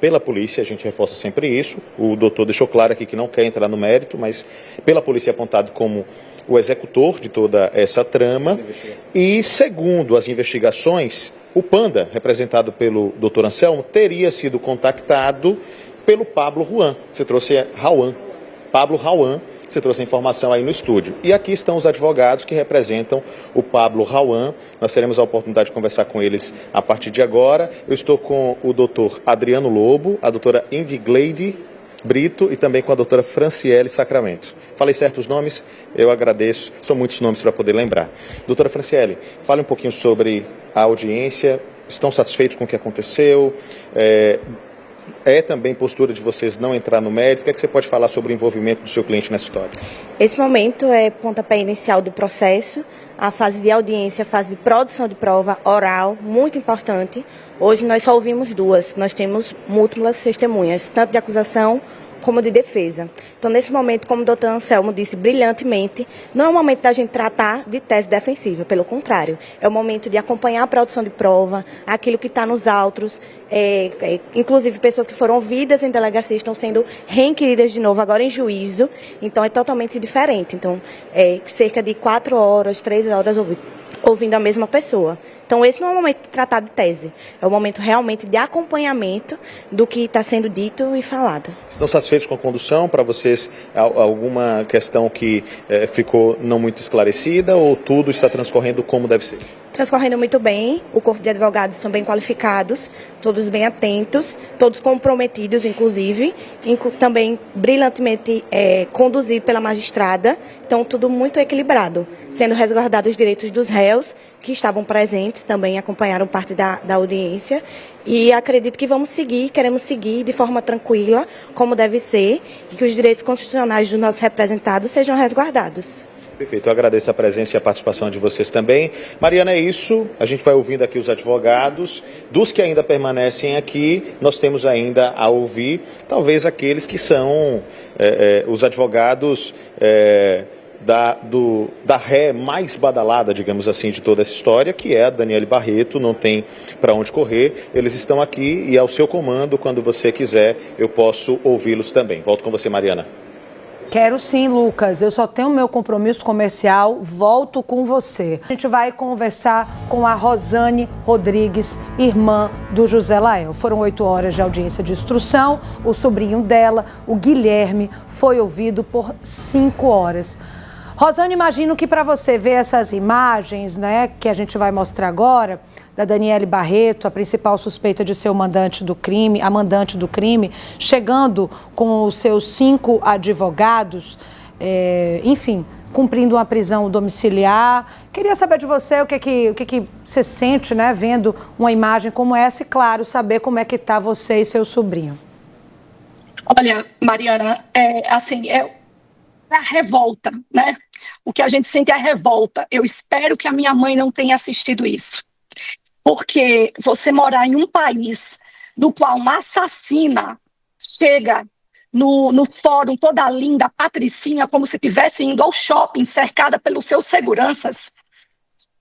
a gente reforça sempre isso. O doutor deixou claro aqui que não quer entrar no mérito, mas pela polícia é apontado como o executor de toda essa trama. E segundo as investigações, o Panda, representado pelo doutor Anselmo, teria sido contactado pelo Pablo Juan. Você trouxe Pablo Juan, você trouxe a informação aí no estúdio. E aqui estão os advogados que representam o Pablo Juan. Nós teremos a oportunidade de conversar com eles a partir de agora. Eu estou com o doutor Adriano Lobo, a doutora Indigleide Brito e também com a doutora Franciele Sacramento. Falei certos nomes? Eu agradeço. São muitos nomes para poder lembrar. Doutora Franciele, fale um pouquinho sobre a audiência. Estão satisfeitos com o que aconteceu? É também postura de vocês não entrar no mérito? O que é que você pode falar sobre o envolvimento do seu cliente nessa história? Esse momento é pontapé inicial do processo, a fase de audiência, a fase de produção de prova oral, muito importante. Hoje nós só ouvimos duas, nós temos múltiplas testemunhas, tanto de acusação como de defesa. Então, nesse momento, como o doutor Anselmo disse brilhantemente, não é o momento da gente tratar de tese defensiva, pelo contrário, é o momento de acompanhar a produção de prova, aquilo que está nos autos, inclusive pessoas que foram ouvidas em delegacia estão sendo reinquiridas de novo, agora em juízo, então é totalmente diferente. Então, cerca de 4 horas, 3 horas ouvindo a mesma pessoa. Então, esse não é o momento de tratar de tese, é o momento realmente de acompanhamento do que está sendo dito e falado. Estão satisfeitos com a condução? Para vocês, alguma questão que ficou não muito esclarecida ou tudo está transcorrendo como deve ser? Transcorrendo muito bem, o corpo de advogados são bem qualificados, todos bem atentos, todos comprometidos, inclusive, também brilhantemente conduzido pela magistrada, então tudo muito equilibrado, sendo resguardados os direitos dos réus, que estavam presentes, também acompanharam parte da audiência, e acredito que queremos seguir de forma tranquila, como deve ser, e que os direitos constitucionais dos nossos representados sejam resguardados. Perfeito, eu agradeço a presença e a participação de vocês também. Mariana, é isso, a gente vai ouvindo aqui os advogados. Dos que ainda permanecem aqui, nós temos ainda a ouvir, talvez aqueles que são os advogados da ré mais badalada, digamos assim, de toda essa história, que é a Daniele Barreto, não tem para onde correr. Eles estão aqui e ao seu comando, quando você quiser, eu posso ouvi-los também. Volto com você, Mariana. Quero sim, Lucas. Eu só tenho meu compromisso comercial, volto com você. A gente vai conversar com a Rosane Rodrigues, irmã do José Lael. Foram 8 horas de audiência de instrução. O sobrinho dela, o Guilherme, foi ouvido por 5 horas. Rosane, imagino que para você ver essas imagens, né, que a gente vai mostrar agora, da Daniele Barreto, a principal suspeita de ser a mandante do crime, chegando com os seus 5 advogados, enfim, cumprindo uma prisão domiciliar. Queria saber de você o que você sente, né, vendo uma imagem como essa e, claro, saber como é que está você e seu sobrinho. Olha, Mariana, a revolta, né? O que a gente sente é a revolta. Eu espero que a minha mãe não tenha assistido isso. Porque você morar em um país no qual uma assassina chega no fórum toda linda, patricinha, como se estivesse indo ao shopping, cercada pelos seus seguranças,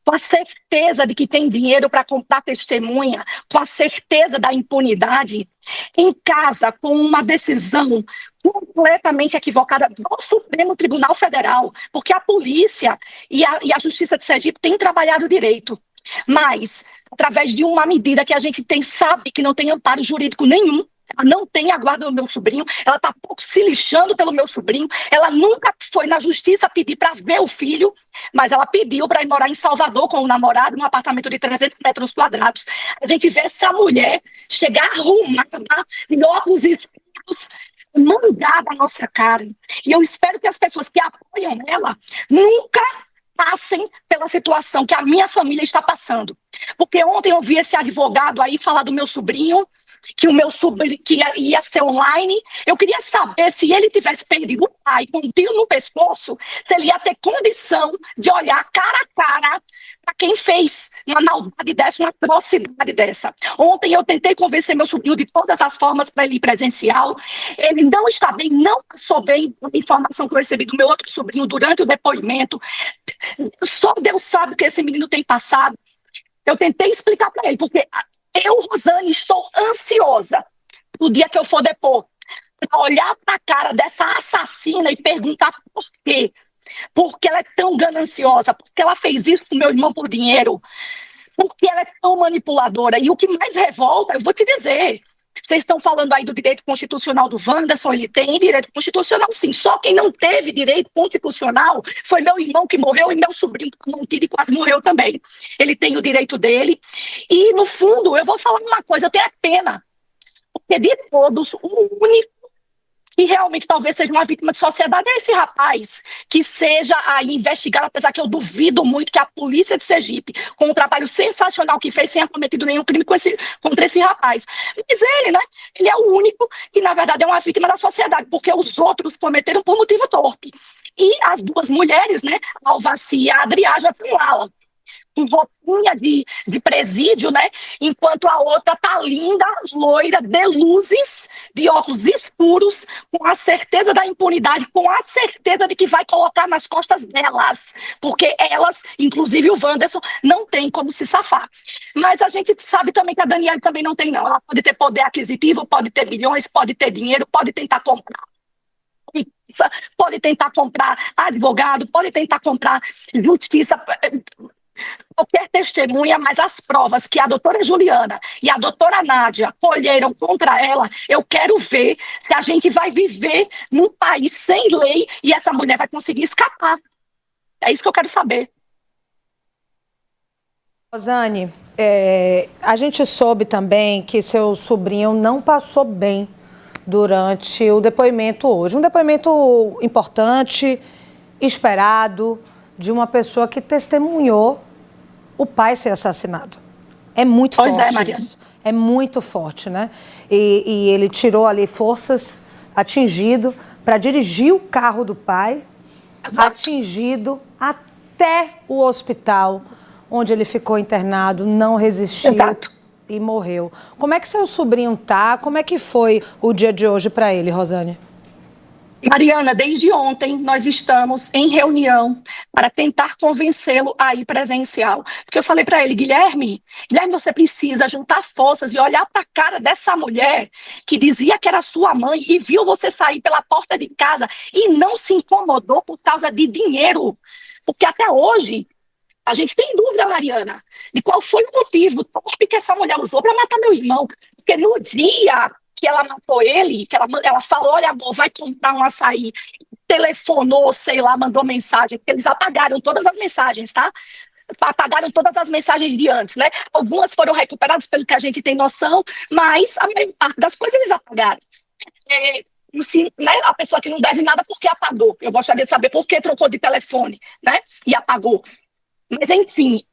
com a certeza de que tem dinheiro para comprar testemunha, com a certeza da impunidade, em casa com uma decisão completamente equivocada do Supremo Tribunal Federal, porque a polícia e a Justiça de Sergipe têm trabalhado direito, mas através de uma medida que a gente sabe que não tem amparo jurídico nenhum. Ela não tem a guarda do meu sobrinho, ela está pouco se lixando pelo meu sobrinho, ela nunca foi na justiça pedir para ver o filho, mas ela pediu para ir morar em Salvador com o namorado, num apartamento de 300 metros quadrados. A gente vê essa mulher chegar arrumada, de óculos escuros, mandada à nossa cara. E eu espero que as pessoas que apoiam ela nunca passem pela situação que a minha família está passando. Porque ontem eu vi esse advogado aí falar do meu sobrinho, que o meu sobrinho que ia ser online. Eu queria saber se ele tivesse perdido o pai com um tiro no pescoço, se ele ia ter condição de olhar cara a cara para quem fez uma maldade dessa, uma atrocidade dessa. Ontem eu tentei convencer meu sobrinho de todas as formas para ele ir presencial. Ele não está bem, não passou bem a informação que eu recebi do meu outro sobrinho durante o depoimento. Só Deus sabe o que esse menino tem passado. Eu tentei explicar para ele, porque eu, Rosane, estou ansiosa no dia que eu for depor, para olhar para a cara dessa assassina e perguntar por quê. Porque ela é tão gananciosa, porque ela fez isso com meu irmão por dinheiro, porque ela é tão manipuladora. E o que mais revolta, eu vou te dizer, vocês estão falando aí do direito constitucional do Wanderson, ele tem direito constitucional sim, só quem não teve direito constitucional foi meu irmão que morreu e meu sobrinho que tomou um tiro e quase morreu também. Ele tem o direito dele e no fundo eu vou falar uma coisa, eu tenho pena, porque de todos o único que realmente talvez seja uma vítima de sociedade é esse rapaz, que seja aí investigado, apesar que eu duvido muito que a polícia de Sergipe, com o trabalho sensacional que fez, sem ter cometido nenhum crime contra esse rapaz. Mas ele, né, ele é o único que, na verdade, é uma vítima da sociedade, porque os outros cometeram por motivo torpe. E as duas mulheres, né, a Alvaci e a Adriá, já estão lá, com roupinha de presídio, né? Enquanto a outra tá linda, loira, de luzes, de óculos escuros, com a certeza da impunidade, com a certeza de que vai colocar nas costas delas, porque elas, inclusive o Wanderson, não tem como se safar. Mas a gente sabe também que a Daniela também não tem, não. Ela pode ter poder aquisitivo, pode ter bilhões, pode ter dinheiro, pode tentar comprar. Pode tentar comprar advogado, pode tentar comprar justiça, qualquer testemunha, mas as provas que a doutora Juliana e a doutora Nádia colheram contra ela, eu quero ver se a gente vai viver num país sem lei e essa mulher vai conseguir escapar. É isso que eu quero saber. Rosane, a gente soube também que seu sobrinho não passou bem durante o depoimento hoje. Um depoimento importante, esperado, de uma pessoa que testemunhou o pai ser assassinado. É muito forte. Pois é, Mariana. Isso. É muito forte, né? E ele tirou ali forças, atingido, para dirigir o carro do pai, atingido até o hospital, onde ele ficou internado, não resistiu. Exato. E morreu. Como é que seu sobrinho tá? Como é que foi o dia de hoje para ele, Rosane? Mariana, desde ontem nós estamos em reunião para tentar convencê-lo a ir presencial. Porque eu falei para ele, Guilherme, você precisa juntar forças e olhar para a cara dessa mulher que dizia que era sua mãe e viu você sair pela porta de casa e não se incomodou por causa de dinheiro. Porque até hoje a gente tem dúvida, Mariana, de qual foi o motivo torpe que essa mulher usou para matar meu irmão. Porque no dia que ela matou ele, que ela falou, olha amor, vai comprar um açaí, telefonou, sei lá, mandou mensagem, porque eles apagaram todas as mensagens, tá? Apagaram todas as mensagens de antes, né? Algumas foram recuperadas pelo que a gente tem noção, mas a maior parte das coisas eles apagaram. Assim, né? A pessoa que não deve nada porque apagou. Eu gostaria de saber por que trocou de telefone, né? E apagou. Mas, enfim,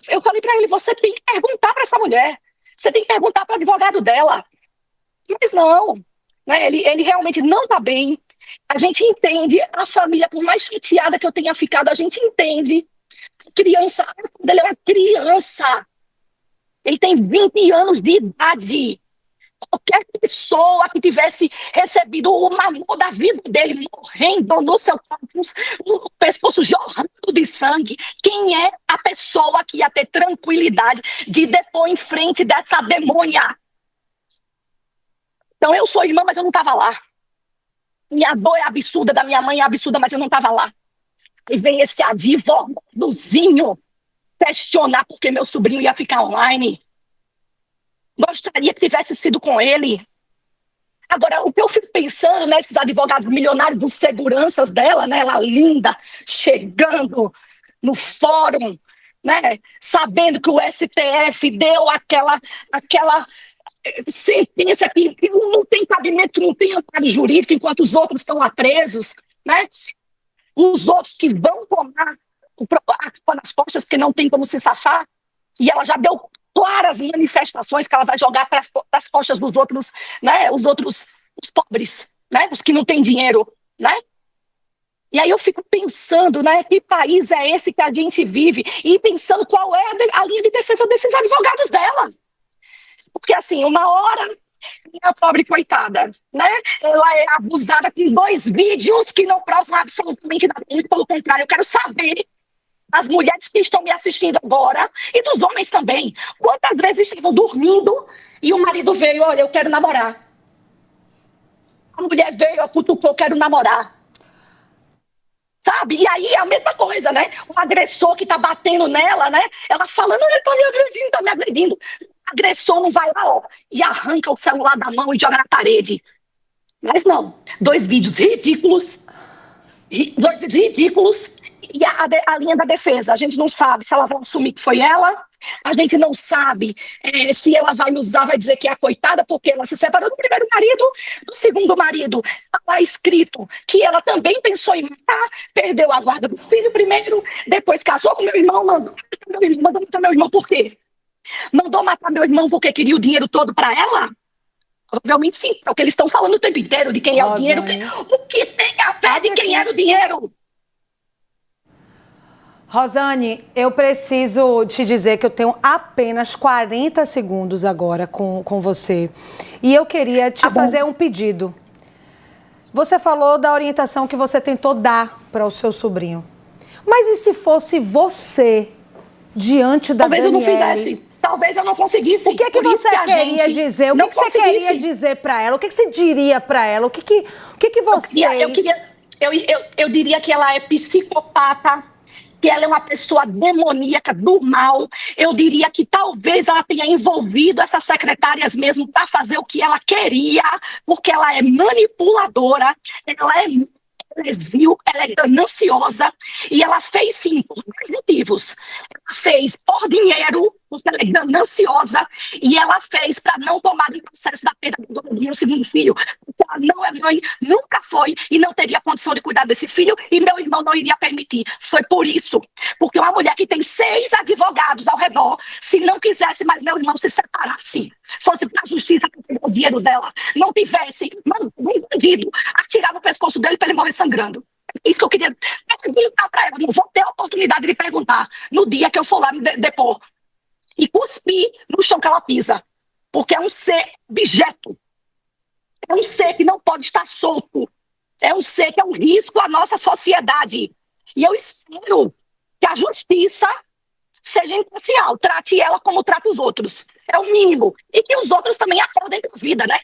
eu falei para ele, você tem que perguntar para essa mulher. Você tem que perguntar para o advogado dela. Mas não, né? Ele realmente não está bem. A gente entende, a família, por mais chateada que eu tenha ficado, a gente entende. A criança, quando ele é uma criança, ele tem 20 anos de idade. qualquer pessoa que tivesse recebido o amor da vida dele morrendo no seu corpo, o pescoço jorrando de sangue, quem é a pessoa que ia ter tranquilidade de depor em frente dessa demônia? Então eu sou irmã, mas eu não estava lá. Minha dor é absurda, da minha mãe é absurda, mas eu não estava lá. E vem esse advogadozinho questionar porque meu sobrinho ia ficar online. Gostaria que tivesse sido com ele. Agora, o que eu fico pensando nesses advogados milionários dos seguranças dela, né? Ela linda, chegando no fórum, né? Sabendo que o STF deu aquela sentença que não tem cabimento, que não tem amparo jurídico, enquanto os outros estão lá presos, né? Os outros que vão tomar a culpa nas costas, que não tem como se safar, e ela já deu claras manifestações que ela vai jogar para as costas dos outros, né? Os pobres, né? Os que não têm dinheiro, né? E aí eu fico pensando, né? Que país é esse que a gente vive? E pensando qual é a linha de defesa desses advogados dela. Porque, assim, uma hora, a pobre coitada, né? Ela é abusada com 2 vídeos que não provam absolutamente nada. Pelo contrário, eu quero saber, as mulheres que estão me assistindo agora, e dos homens também, quantas vezes estavam dormindo e o marido veio, olha, eu quero namorar. A mulher veio, cutucou, eu quero namorar. Sabe? E aí é a mesma coisa, né? O agressor que tá batendo nela, né? Ela falando, ele tá me agredindo. O agressor não vai lá, ó, e arranca o celular da mão e joga na parede. Mas não. 2 vídeos ridículos. 2 vídeos ridículos. E a linha da defesa, a gente não sabe se ela vai assumir que foi ela, a gente não sabe se ela vai usar, vai dizer que é a coitada, porque ela se separou do primeiro marido, do segundo marido. Está escrito que ela também pensou em matar, perdeu a guarda do filho primeiro, depois casou com meu irmão, mandou matar meu irmão por quê? Mandou matar meu irmão porque queria o dinheiro todo para ela? Provavelmente sim, é o que eles estão falando o tempo inteiro, de quem é o dinheiro, o que tem a fé de quem era o dinheiro. Rosane, eu preciso te dizer que eu tenho apenas 40 segundos agora com você. E eu queria te fazer um pedido. Você falou da orientação que você tentou dar para o seu sobrinho. Mas e se fosse você diante da Daniele? Talvez eu não fizesse. Talvez eu não conseguisse. O que você queria dizer? O que você queria dizer para ela? O que você diria para ela? O que você... Eu diria que ela é psicopata, que ela é uma pessoa demoníaca do mal. Eu diria que talvez ela tenha envolvido essas secretárias mesmo para fazer o que ela queria, porque ela é manipuladora, ela é vil, ela é gananciosa, e ela fez sim por 2 motivos. Ela fez por dinheiro, porque ela é gananciosa, e ela fez para não tomar o processo da perda do meu segundo filho, porque ela não é mãe, nunca foi, e não teria condição de cuidar desse filho, e meu irmão não iria permitir. Foi por isso, porque uma mulher que tem 6 advogados ao redor, se não quisesse mais meu irmão se separasse, fosse para a justiça com o dinheiro dela, não tivesse um bandido atirar no pescoço dele para ele morrer sangrando. Isso que eu queria perguntar para ela. Não vou ter a oportunidade de perguntar no dia que eu for lá me depor. E cuspir no chão que ela pisa. Porque é um ser objeto. É um ser que não pode estar solto. É um ser que é um risco à nossa sociedade. E eu espero que a justiça seja imparcial. Trate ela como trata os outros. É o mínimo. E que os outros também acordem com a vida, né?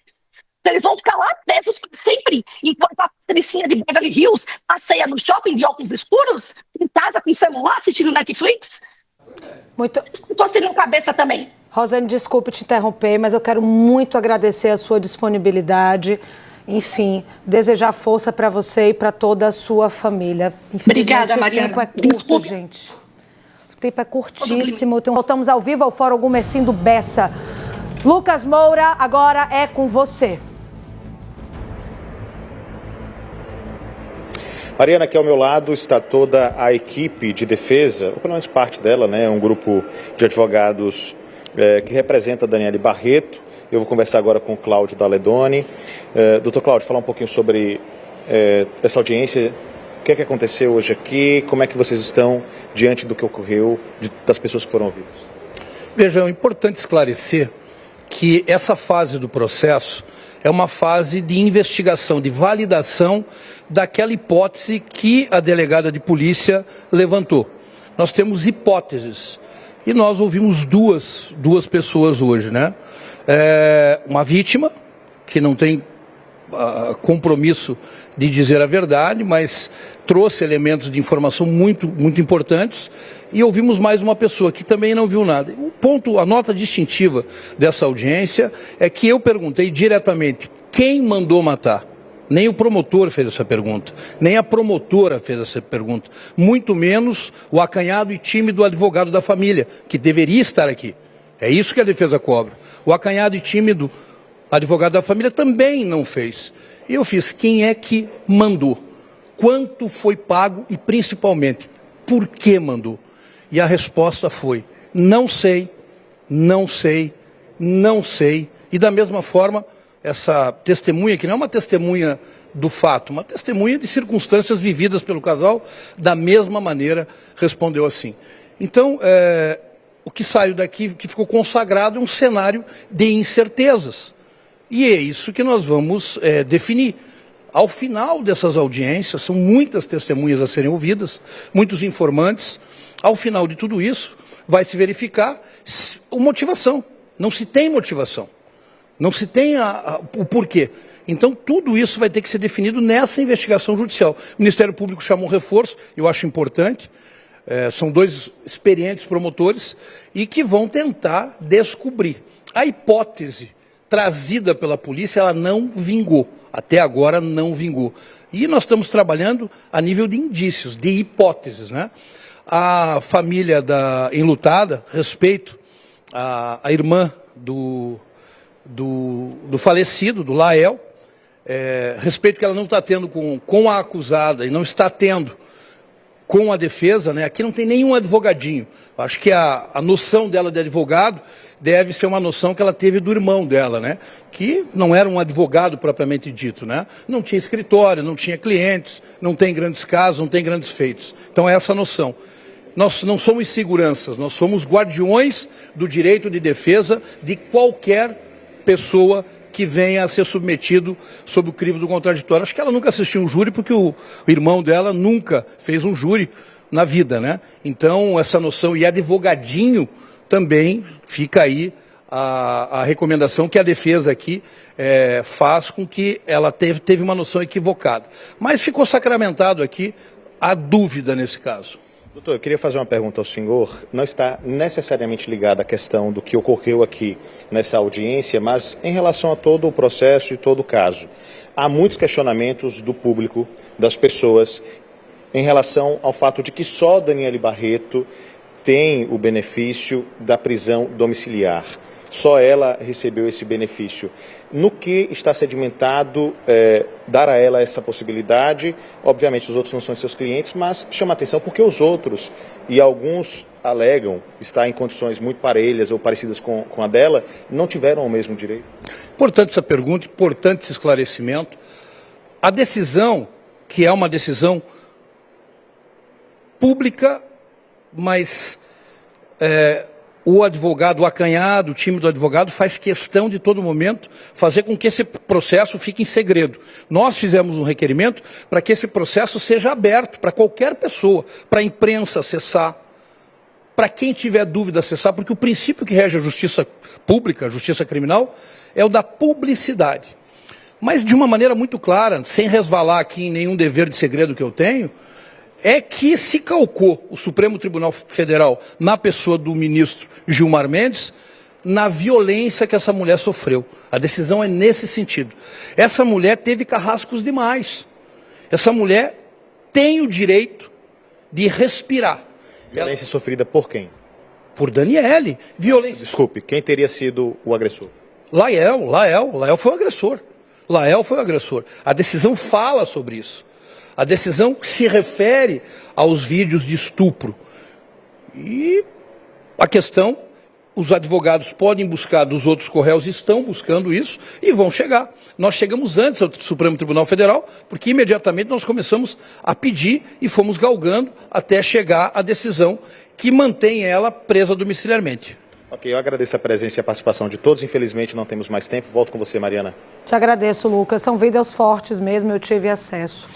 Eles vão ficar lá presos sempre, enquanto a Patricinha de Beverly Hills passeia no shopping de óculos escuros, em casa com celular, assistindo Netflix. Estou sentindo cabeça também. Rosane, desculpe te interromper, mas eu quero muito agradecer a sua disponibilidade. Enfim, desejar força para você e para toda a sua família. Obrigada, Mariana. O tempo é curto, gente. O tempo é curtíssimo. Voltamos ao vivo ao Fórum Gumercindo do Bessa. Lucas Moura, agora é com você. Mariana, aqui ao meu lado está toda a equipe de defesa, ou pelo menos parte dela, né? Um grupo de advogados que representa a Daniele Barreto. Eu vou conversar agora com o Cláudio Daledoni. Doutor Cláudio, falar um pouquinho sobre essa audiência. O que é que aconteceu hoje aqui? Como é que vocês estão diante do que ocorreu, das pessoas que foram ouvidas? Veja, é importante esclarecer que essa fase do processo é uma fase de investigação, de validação daquela hipótese que a delegada de polícia levantou. Nós temos hipóteses e nós ouvimos duas pessoas hoje, né? Uma vítima que não tem compromisso de dizer a verdade, mas trouxe elementos de informação muito importantes, e ouvimos mais uma pessoa que também não viu nada. A nota distintiva dessa audiência é que eu perguntei diretamente quem mandou matar. Nem o promotor fez essa pergunta, nem a promotora fez essa pergunta, muito menos o acanhado e tímido advogado da família, que deveria estar aqui. É isso que a defesa cobra. O acanhado e tímido advogado da família também não fez. Eu fiz, quem é que mandou? Quanto foi pago e, principalmente, por que mandou? E a resposta foi, não sei, não sei, não sei. E da mesma forma, essa testemunha, que não é uma testemunha do fato, uma testemunha de circunstâncias vividas pelo casal, da mesma maneira respondeu assim. Então, o que saiu daqui, que ficou consagrado, é um cenário de incertezas. E é isso que nós vamos definir. Ao final dessas audiências, são muitas testemunhas a serem ouvidas, muitos informantes. Ao final de tudo isso, vai se verificar a motivação. Não se tem motivação. Não se tem o porquê. Então, tudo isso vai ter que ser definido nessa investigação judicial. O Ministério Público chamou um reforço, eu acho importante. São dois experientes promotores e que vão tentar descobrir. A hipótese trazida pela polícia, ela não vingou. Até agora não vingou. E nós estamos trabalhando a nível de indícios, de hipóteses, né? A família enlutada, respeito a irmã do falecido, do Lael, respeito que ela não está tendo com a acusada e não está tendo com a defesa, né? Aqui não tem nenhum advogadinho. Acho que a noção dela de advogado deve ser uma noção que ela teve do irmão dela, né? Que não era um advogado propriamente dito, né? Não tinha escritório, não tinha clientes, não tem grandes casos, não tem grandes feitos. Então é essa noção. Nós não somos seguranças, nós somos guardiões do direito de defesa de qualquer pessoa que venha a ser submetido sob o crivo do contraditório. Acho que ela nunca assistiu um júri porque o irmão dela nunca fez um júri na vida, né? Então, essa noção, e advogadinho também fica aí a recomendação que a defesa aqui faz com que ela teve uma noção equivocada. Mas ficou sacramentado aqui a dúvida nesse caso. Doutor, eu queria fazer uma pergunta ao senhor. Não está necessariamente ligada à questão do que ocorreu aqui nessa audiência, mas em relação a todo o processo e todo o caso. Há muitos questionamentos do público, das pessoas, em relação ao fato de que só Daniele Barreto tem o benefício da prisão domiciliar. Só ela recebeu esse benefício. No que está sedimentado dar a ela essa possibilidade? Obviamente os outros não são seus clientes, mas chama atenção porque os outros, e alguns alegam estar em condições muito parelhas ou parecidas com a dela, não tiveram o mesmo direito. Importante essa pergunta, importante esse esclarecimento. A decisão, que é uma decisão pública, mas o advogado, o acanhado, o time do advogado faz questão de todo momento fazer com que esse processo fique em segredo. Nós fizemos um requerimento para que esse processo seja aberto para qualquer pessoa, para a imprensa acessar, para quem tiver dúvida acessar, porque o princípio que rege a justiça pública, a justiça criminal, é o da publicidade. Mas de uma maneira muito clara, sem resvalar aqui em nenhum dever de segredo que eu tenho, é que se calcou o Supremo Tribunal Federal na pessoa do ministro Gilmar Mendes na violência que essa mulher sofreu. A decisão é nesse sentido. Essa mulher teve carrascos demais. Essa mulher tem o direito de respirar. Violência sofrida por quem? Por Daniele. Violência. Desculpe, quem teria sido o agressor? Lael foi o agressor. Lael foi o agressor. A decisão fala sobre isso. A decisão se refere aos vídeos de estupro. E a questão, os advogados podem buscar dos outros correios, estão buscando isso e vão chegar. Nós chegamos antes ao Supremo Tribunal Federal, porque imediatamente nós começamos a pedir e fomos galgando até chegar à decisão que mantém ela presa domiciliarmente. Ok, eu agradeço a presença e a participação de todos. Infelizmente não temos mais tempo. Volto com você, Mariana. Te agradeço, Lucas. São vídeos fortes mesmo, eu tive acesso.